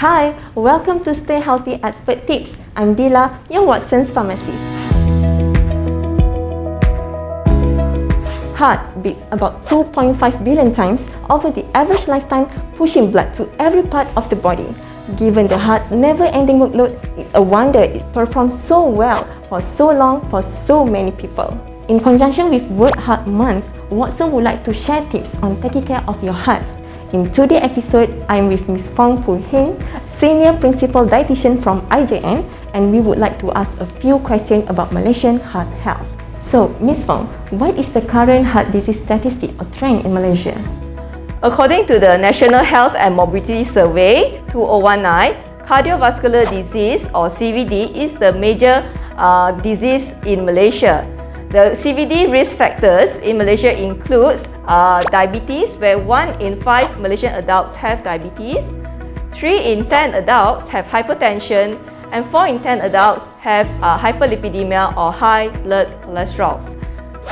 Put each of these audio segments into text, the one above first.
Hi, welcome to Stay Healthy Expert Tips. I'm Dhila, your Watsons Pharmacist. Heart beats about 2.5 billion times over the average lifetime, pushing blood to every part of the body. Given the heart's never-ending workload, it's a wonder it performs so well for so long for so many people. In conjunction with World Heart Month, Watsons would like to share tips on taking care of your heart. In today's episode, I'm with Ms.Foong, Senior Principal Dietitian from IJN, and we would like to ask a few questions about Malaysian heart health. So, Ms.Foong, what is the current heart disease statistic or trend in Malaysia? According to the National Health and Mobility Survey 2019, cardiovascular disease or CVD is the major disease in Malaysia. The CVD risk factors in Malaysia includes diabetes, where 1 in 5 Malaysian adults have diabetes, 3 in 10 adults have hypertension, and 4 in 10 adults have hyperlipidemia or high blood cholesterol.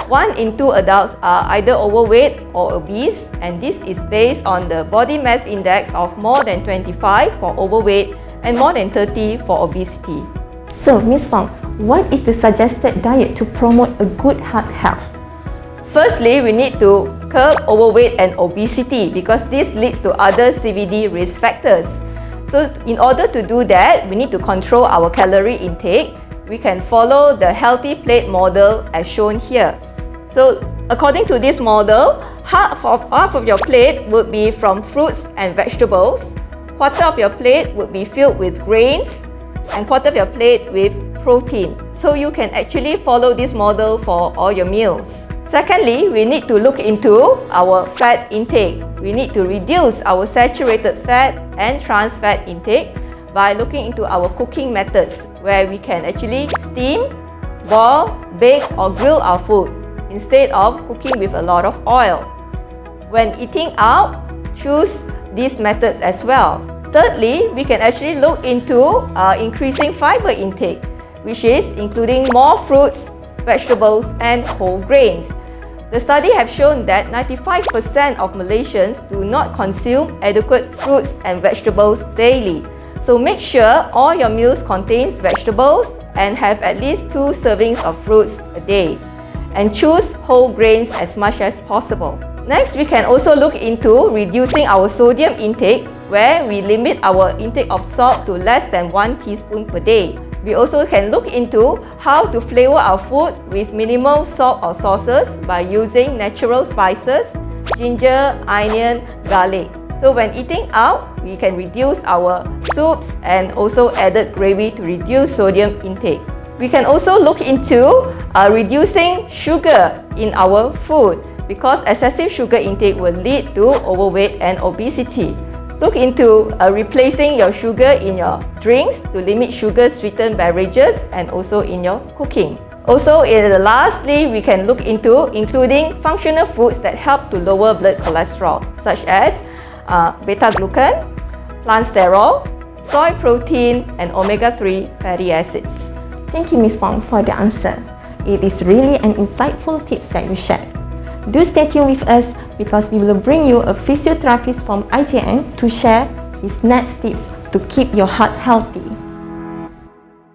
1 in 2 adults are either overweight or obese, and this is based on the body mass index of more than 25 for overweight and more than 30 for obesity. So, Ms.Foong, what is the suggested diet to promote a good heart health? Firstly, we need to curb overweight and obesity because this leads to other CVD risk factors. So, in order to do that, we need to control our calorie intake. We can follow the healthy plate model as shown here. So, according to this model, half of your plate would be from fruits and vegetables, quarter of your plate would be filled with grains, and quarter of your plate with protein. So you can actually follow this model for all your meals. Secondly, we need to look into our fat intake. We need to reduce our saturated fat and trans fat intake by looking into our cooking methods, where we can actually steam, boil, bake or grill our food instead of cooking with a lot of oil. When eating out, choose these methods as well. Thirdly, we can actually look into increasing fiber intake, which is including more fruits, vegetables and whole grains. The study have shown that 95% of Malaysians do not consume adequate fruits and vegetables daily. So make sure all your meals contains vegetables and have at least 2 servings of fruits a day. And choose whole grains as much as possible. Next, we can also look into reducing our sodium intake, where we limit our intake of salt to less than 1 teaspoon per day. We also can look into how to flavor our food with minimal salt or sauces by using natural spices, ginger, onion, garlic. So when eating out, we can reduce our soups and also added gravy to reduce sodium intake. We can also look into reducing sugar in our food, because excessive sugar intake will lead to overweight and obesity. Look into replacing your sugar in your drinks to limit sugar-sweetened beverages and also in your cooking. Also, lastly, we can look into including functional foods that help to lower blood cholesterol, such as beta-glucan, plant sterol, soy protein, and omega-3 fatty acids. Thank you, Ms.Foong, for the answer. It is really an insightful tips that you shared. Do stay tuned with us because we will bring you a physiotherapist from IJN to share his next tips to keep your heart healthy.